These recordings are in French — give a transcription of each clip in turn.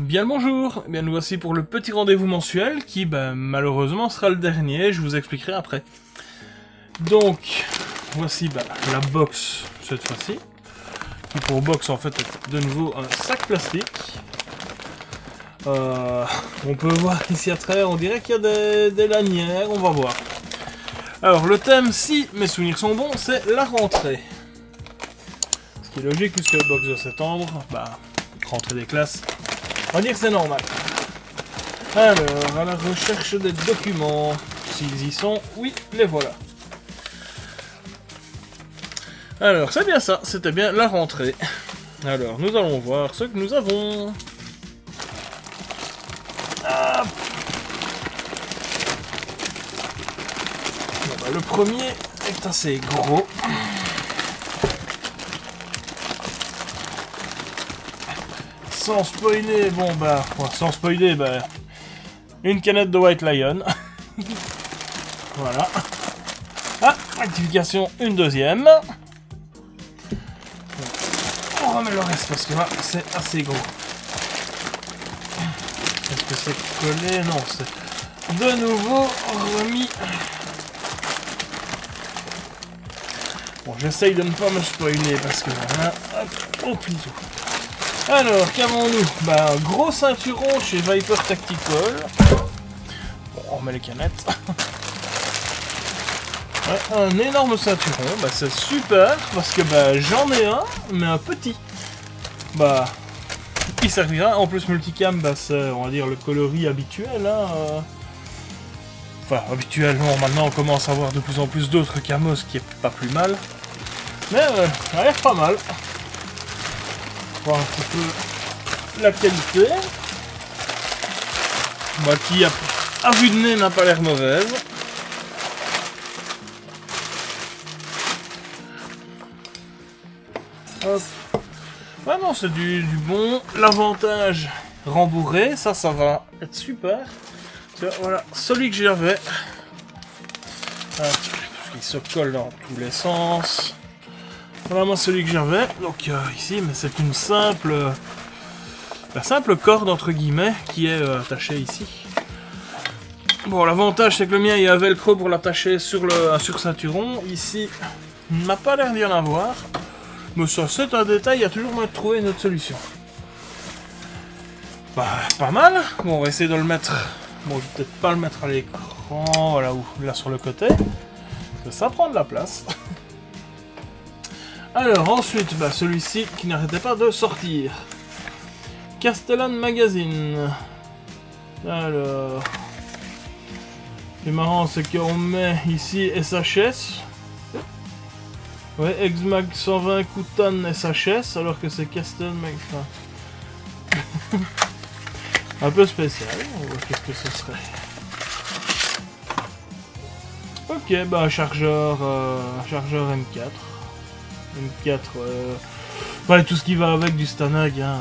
Bien le bonjour, bien nous voici pour le petit rendez-vous mensuel qui malheureusement sera le dernier, je vous expliquerai après. Donc, voici la box cette fois-ci, qui pour box en fait est de nouveau un sac plastique. On peut voir qu'ici à travers on dirait qu'il y a des lanières, on va voir. Alors le thème, si mes souvenirs sont bons, c'est la rentrée. Ce qui est logique puisque le box doit s'étendre, rentrée des classes. On va dire que c'est normal. Alors, à la recherche des documents. S'ils y sont, oui, les voilà. Alors, c'est bien ça, c'était bien la rentrée. Alors, nous allons voir ce que nous avons. Ah. Bon, le premier est assez gros. Sans spoiler, sans spoiler, une canette de White Lion. Voilà. Ah, rectification, une deuxième. On remet le reste parce que là, c'est assez gros. Est-ce que c'est collé? Non, c'est de nouveau remis. Bon, j'essaye de ne pas me spoiler parce que voilà, hop, au plus tôt. Alors, qu'avons-nous? Un gros ceinturon chez Viper Tactical. Bon, on remet les canettes. Ouais, un énorme ceinturon, c'est super, parce que j'en ai un, mais un petit. Il servira, en plus multicam, c'est, on va dire, le coloris habituel, hein. Enfin, habituellement, maintenant on commence à avoir de plus en plus d'autres camos, ce qui est pas plus mal. Mais, ça a l'air pas mal. Voir un petit peu la qualité, qui à vue de nez n'a pas l'air mauvaise. Hop. Ouais, non, c'est du bon. L'avantage rembourré, ça va être super. Voilà, celui que j'avais, il se colle dans tous les sens. Voilà, moi celui que j'avais, donc ici, mais c'est une simple corde entre guillemets qui est attachée ici. Bon, l'avantage c'est que le mien il y a un velcro pour l'attacher sur le ceinturon. Ici, il n'a pas l'air d'y en avoir, mais ça c'est un détail, il y a toujours moyen de trouver une autre solution. Pas mal. Bon, on va essayer de le mettre. Bon, je vais peut-être pas le mettre à l'écran, voilà, ou là sur le côté, parce que ça prend de la place. Alors ensuite, celui-ci qui n'arrêtait pas de sortir. Castellan Magazine. Alors... Ce qui est marrant, c'est qu'on met ici SHS. Ouais, Exmag 120 Kutan SHS, alors que c'est Castellan Magazine. Un peu spécial, on voit qu'est-ce que ce serait. Ok, chargeur M4. M4, tout ce qui va avec du Stanag, hein.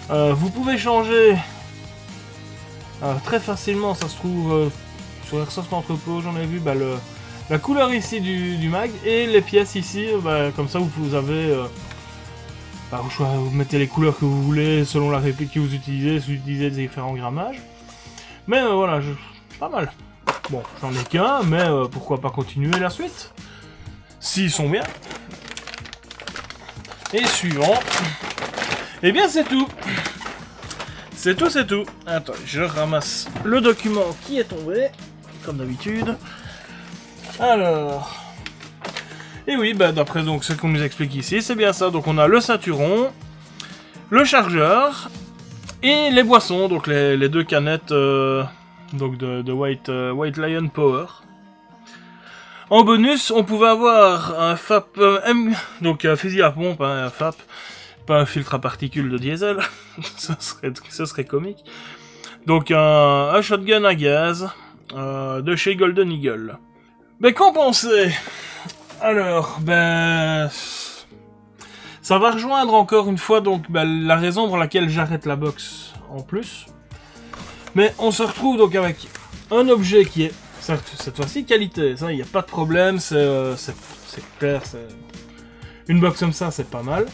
Vous pouvez changer très facilement, ça se trouve sur Airsoft Entrepôt, j'en ai vu la couleur ici du mag et les pièces ici, comme ça vous avez vous mettez les couleurs que vous voulez selon la réplique que vous utilisez, si vous utilisez des différents grammages. Mais voilà, pas mal. Bon, j'en ai qu'un, mais pourquoi pas continuer la suite? S'ils sont bien. Et suivant. Eh bien, c'est tout. C'est tout. Attends, je ramasse le document qui est tombé, comme d'habitude. Alors... Et oui, d'après donc ce qu'on nous explique ici, c'est bien ça. Donc on a le ceinturon, le chargeur... Et les boissons, donc les deux canettes donc de White Lion Power. En bonus, on pouvait avoir un FAP donc un fusil à pompe, hein, un FAP, pas un filtre à particules de diesel, ce serait comique. Donc un shotgun à gaz de chez Golden Eagle. Mais qu'en pensez? Alors, ça va rejoindre encore une fois donc la raison pour laquelle j'arrête la box en plus. Mais on se retrouve donc avec un objet qui est Cette fois-ci, qualité, ça, il n'y a pas de problème, c'est clair, une box comme ça, c'est pas mal.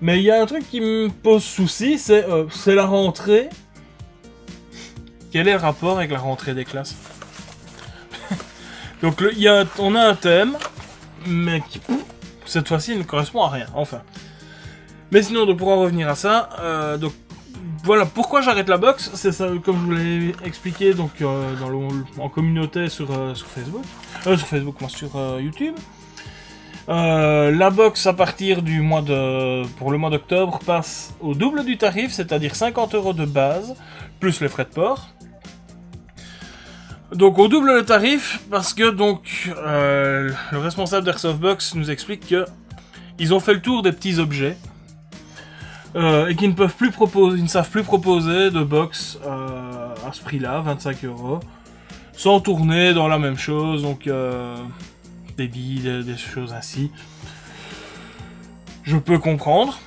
Mais il y a un truc qui me pose souci, c'est la rentrée. Quel est le rapport avec la rentrée des classes? Donc on a un thème, mais qui, cette fois-ci, ne correspond à rien, enfin. Mais sinon, donc, pour en revenir à ça, donc voilà, pourquoi j'arrête la box, c'est ça, comme je vous l'ai expliqué donc, en communauté sur Facebook, sur YouTube. La box à partir du pour le mois d'octobre passe au double du tarif, c'est-à-dire 50 € de base, plus les frais de port. Donc au double le tarif, parce que donc le responsable d'Airsoft Box nous explique que ils ont fait le tour des petits objets. Et qu'ils ne savent plus proposer de box à ce prix-là, 25 €, sans tourner dans la même chose, donc des billes, des choses ainsi. Je peux comprendre.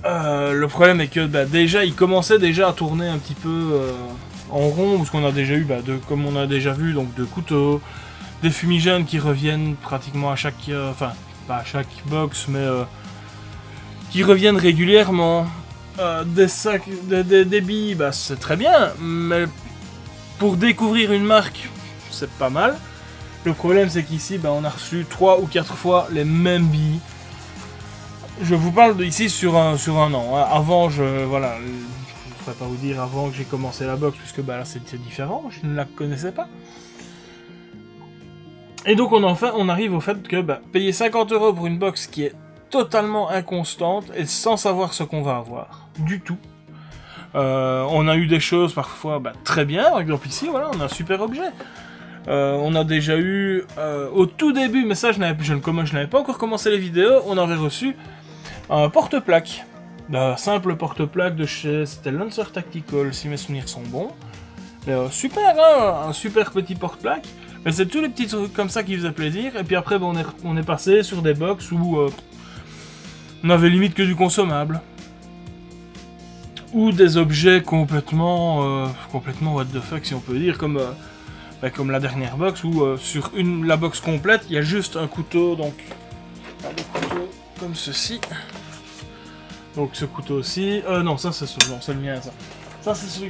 Le problème est que déjà, ils commençaient déjà à tourner un petit peu en rond, parce qu'on a déjà eu, comme on a déjà vu, donc de couteaux, des fumigènes qui reviennent pratiquement à chaque, enfin pas à chaque box, mais qui reviennent régulièrement. Des sacs, des billes, c'est très bien, mais pour découvrir une marque, c'est pas mal. Le problème, c'est qu'ici, on a reçu 3 ou 4 fois les mêmes billes. Je vous parle ici sur un an. Hein. Avant, voilà, je ne pourrais pas vous dire avant que j'ai commencé la box, puisque là, c'était différent, je ne la connaissais pas. Et donc, on arrive au fait que payer 50 € pour une box qui est totalement inconstante et sans savoir ce qu'on va avoir du tout. On a eu des choses parfois très bien, par exemple ici, voilà, on a un super objet. On a déjà eu au tout début, mais ça je n'avais pas encore commencé les vidéos, on avait reçu un porte-plaque, un simple porte-plaque de chez, c'était Lancer Tactical si mes souvenirs sont bons. Super, hein, un super petit porte-plaque. Mais c'est tous les petits trucs comme ça qui faisaient plaisir. Et puis après on est passé sur des box où on avait limite que du consommable. Ou des objets complètement what the fuck si on peut dire, comme la dernière box où sur la box complète il y a juste un couteau, donc un couteau comme ceci. Donc ce couteau-ci, non ça c'est le mien ça. Ça c'est celui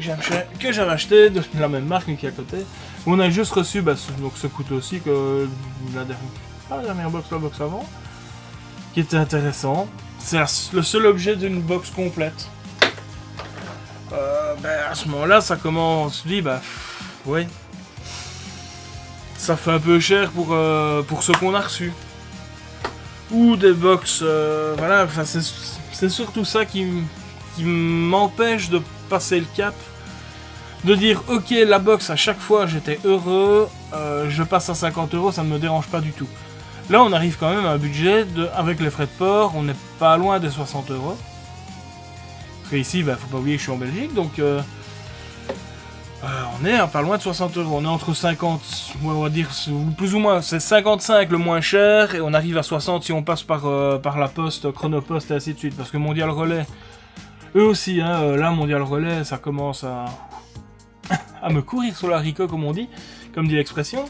que j'avais acheté de la même marque mais qui est à côté. On a juste reçu donc ce couteau-ci que la dernière box, la box avant, qui était intéressant. C'est le seul objet d'une box complète. À ce moment-là, ça commence, on se dit, ouais, ça fait un peu cher pour ce qu'on a reçu. Ou des box, voilà, c'est surtout ça qui m'empêche de passer le cap. De dire, ok, la box, à chaque fois, j'étais heureux, je passe à 50 €, ça ne me dérange pas du tout. Là, on arrive quand même à un budget, avec les frais de port, on n'est pas loin des 60 €. Parce qu'ici, faut pas oublier que je suis en Belgique, donc on est pas loin de 60 €. On est entre 50, on va dire, plus ou moins, c'est 55 le moins cher, et on arrive à 60 si on passe par la poste, Chronopost et ainsi de suite. Parce que Mondial Relais, eux aussi, hein, là, Mondial Relais, ça commence à me courir sur la haricot, comme dit l'expression.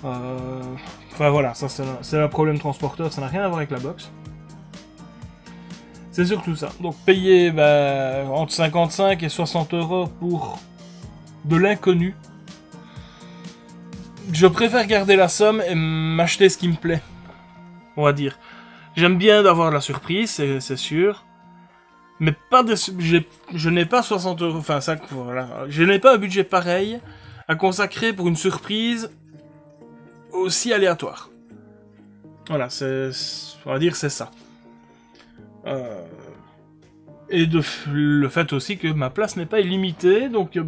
Enfin voilà, ça c'est un problème transporteur, ça n'a rien à voir avec la box. C'est surtout ça. Donc payer entre 55 et 60 € pour de l'inconnu. Je préfère garder la somme et m'acheter ce qui me plaît. On va dire. J'aime bien d'avoir la surprise, c'est sûr. Mais pas je n'ai pas 60 €, enfin ça, voilà. Je n'ai pas un budget pareil à consacrer pour une surprise aussi aléatoire. Voilà, on va dire c'est ça. Et le fait aussi que ma place n'est pas illimitée, donc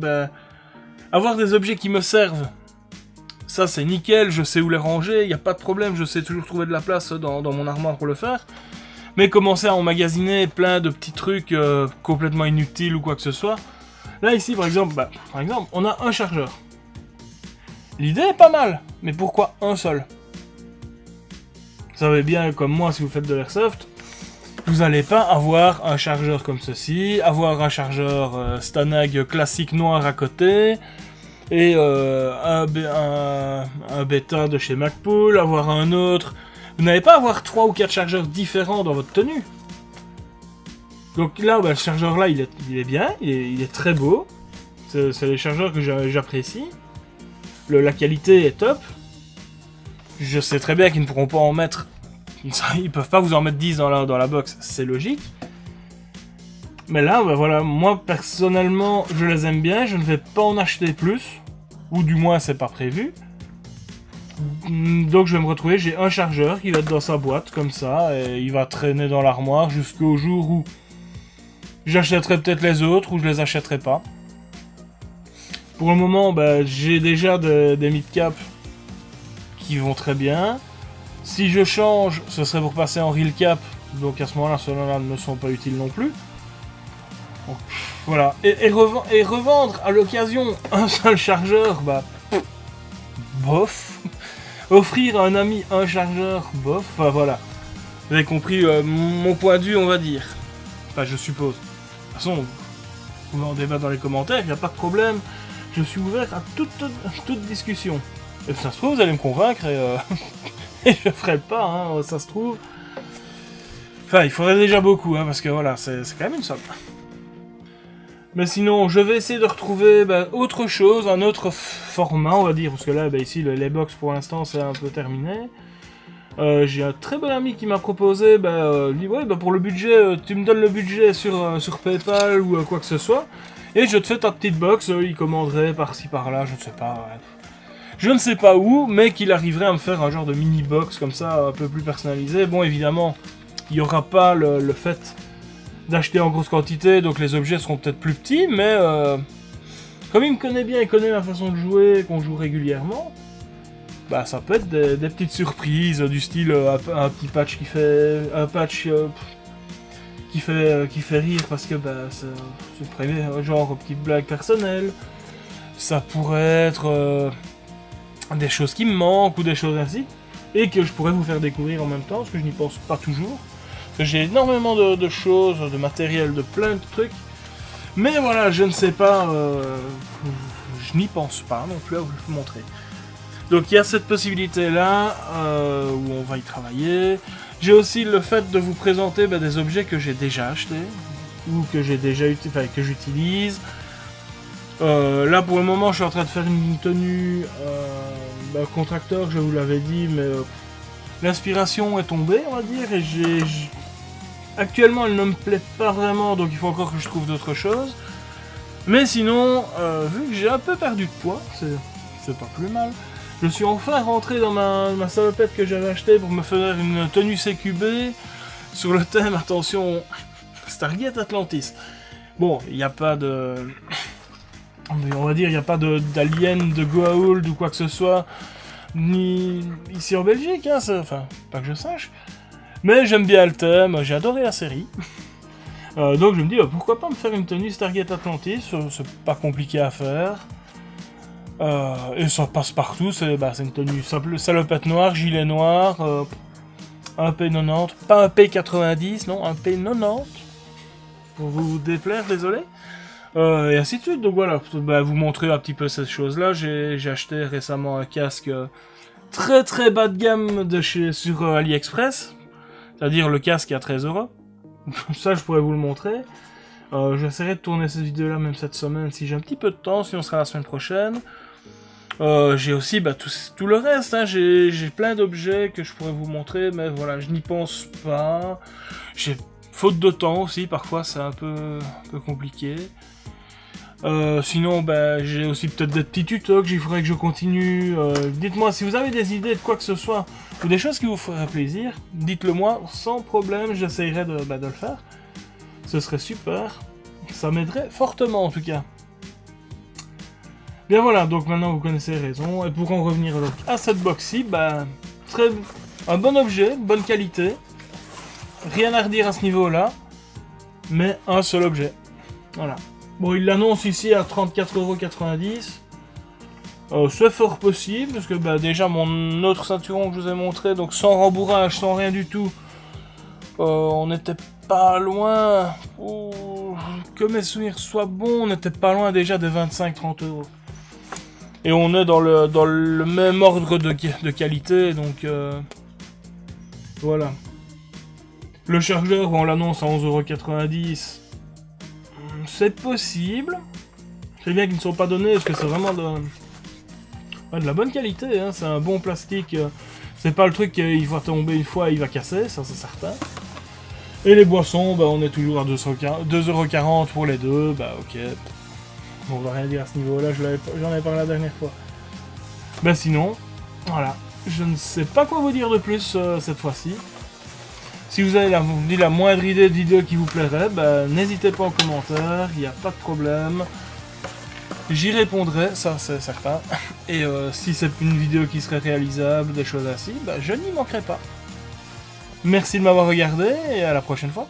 avoir des objets qui me servent, ça c'est nickel, je sais où les ranger, il n'y a pas de problème, je sais toujours trouver de la place dans mon armoire pour le faire. Mais commencer à emmagasiner plein de petits trucs complètement inutiles ou quoi que ce soit. Là ici par exemple, on a un chargeur. L'idée est pas mal, mais pourquoi un seul? Vous savez bien, comme moi, si vous faites de l'airsoft, vous n'allez pas avoir un chargeur comme ceci, avoir un chargeur Stanag classique noir à côté, et un bêta de chez Magpul, avoir un autre. Vous n'allez pas avoir 3 ou 4 chargeurs différents dans votre tenue. Donc là, bah, le chargeur là, il est bien, il est très beau. C'est les chargeurs que j'apprécie. La qualité est top. Je sais très bien qu'ils ne pourront pas en mettre... Ils peuvent pas vous en mettre 10 dans la box, c'est logique. Mais là, bah voilà, moi personnellement, je les aime bien, je ne vais pas en acheter plus. Ou du moins, c'est pas prévu. Donc je vais me retrouver, j'ai un chargeur qui va être dans sa boîte, comme ça, et il va traîner dans l'armoire jusqu'au jour où j'achèterai peut-être les autres, ou je les achèterai pas. Pour le moment, bah, j'ai déjà des mid-cap qui vont très bien. Si je change, ce serait pour passer en real cap, donc à ce moment-là, ceux-là ne sont pas utiles non plus. Donc, voilà. Et revendre à l'occasion un seul chargeur, bah... bof. Offrir à un ami un chargeur, bof. Enfin voilà. Vous avez compris mon point de vue, on va dire. Enfin, je suppose. De toute façon, vous pouvez en débattre dans les commentaires, il n'y a pas de problème. Je suis ouvert à toute discussion. Et ça se trouve, vous allez me convaincre et, et je ferai le pas, hein, ça se trouve. Enfin, il faudrait déjà beaucoup, hein, parce que voilà, c'est quand même une somme. Mais sinon, je vais essayer de retrouver autre chose, un autre format, on va dire, parce que là, ici, les box pour l'instant, c'est un peu terminé. J'ai un très bon ami qui m'a proposé, pour le budget, tu me donnes le budget sur PayPal ou quoi que ce soit, et je te fais ta petite box, il commanderait par-ci par-là, je ne sais pas, ouais. Je ne sais pas où, mais qu'il arriverait à me faire un genre de mini-box comme ça, un peu plus personnalisé. Bon, évidemment, il n'y aura pas le fait d'acheter en grosse quantité, donc les objets seront peut-être plus petits, mais comme il me connaît bien, il connaît ma façon de jouer, qu'on joue régulièrement, bah ça peut être des petites surprises, du style un petit patch qui fait... un patch qui fait rire parce que c'est prévu, genre petite blague personnelle. Ça pourrait être... des choses qui me manquent ou des choses ainsi, et que je pourrais vous faire découvrir en même temps, parce que je n'y pense pas toujours. Parce que j'ai énormément de choses, de matériel, de plein de trucs, mais voilà, je ne sais pas, je n'y pense pas non plus à vous le montrer. Donc il y a cette possibilité-là, où on va y travailler. J'ai aussi le fait de vous présenter des objets que j'ai déjà achetés, ou que j'ai déjà que j'utilise. Là pour le moment je suis en train de faire une tenue contracteur, je vous l'avais dit, mais l'inspiration est tombée, on va dire, et actuellement elle ne me plaît pas vraiment, donc il faut encore que je trouve d'autres choses. Mais sinon, vu que j'ai un peu perdu de poids, c'est pas plus mal, je suis enfin rentré dans ma salopette que j'avais achetée pour me faire une tenue CQB sur le thème, attention, Stargate Atlantis. Bon, il n'y a pas de... on va dire, il n'y a pas d'alien, de Goa'uld ou quoi que ce soit, ni ici en Belgique, hein, enfin, pas que je sache. Mais j'aime bien le thème, j'ai adoré la série. Donc je me dis, pourquoi pas me faire une tenue Stargate Atlantis, c'est pas compliqué à faire. Et ça passe partout, c'est une tenue simple, salopette noire, gilet noir, un P90, pas un P90, non, un P90. Pour vous déplaire, désolé. Et ainsi de suite, donc voilà, vous montrer un petit peu ces choses-là. J'ai acheté récemment un casque très très bas de gamme sur AliExpress, c'est-à-dire le casque à 13 €. Ça, je pourrais vous le montrer. J'essaierai de tourner cette vidéo-là même cette semaine si j'ai un petit peu de temps, sinon ce sera la semaine prochaine. J'ai aussi tout le reste, hein. J'ai plein d'objets que je pourrais vous montrer, mais voilà, je n'y pense pas. J'ai faute de temps aussi, parfois c'est un peu compliqué. Sinon, j'ai aussi peut-être des petits tutos qu'il faudrait que je continue. Dites-moi si vous avez des idées de quoi que ce soit, ou des choses qui vous feraient plaisir, dites-le moi, sans problème, j'essayerai de le faire. Ce serait super, ça m'aiderait fortement en tout cas. Bien voilà, donc maintenant vous connaissez les raisons, et pour en revenir donc à cette box-ci, un bon objet, bonne qualité, rien à redire à ce niveau-là, mais un seul objet, voilà. Bon, il l'annonce ici à 34,90 €. C'est fort possible, parce que déjà mon autre ceinturon que je vous ai montré, donc sans rembourrage, sans rien du tout, on n'était pas loin, que mes souvenirs soient bons, on n'était pas loin déjà des 25-30 €. Et on est dans le même ordre de qualité, donc voilà. Le chargeur, on l'annonce à 11,90 €. C'est possible. C'est bien qu'ils ne sont pas donnés, parce que c'est vraiment de la bonne qualité, hein. C'est un bon plastique. C'est pas le truc qu'il va tomber une fois et il va casser, ça c'est certain. Et les boissons, bah, on est toujours à 2,40 € pour les deux, bah ok. On va rien dire à ce niveau-là, j'en avais parlé la dernière fois. Bah sinon, voilà. Je ne sais pas quoi vous dire de plus cette fois-ci. Si vous avez la moindre idée de vidéo qui vous plairait, bah, n'hésitez pas en commentaire, il n'y a pas de problème. J'y répondrai, ça c'est certain. Et si c'est une vidéo qui serait réalisable, des choses ainsi, bah, je n'y manquerai pas. Merci de m'avoir regardé et à la prochaine fois.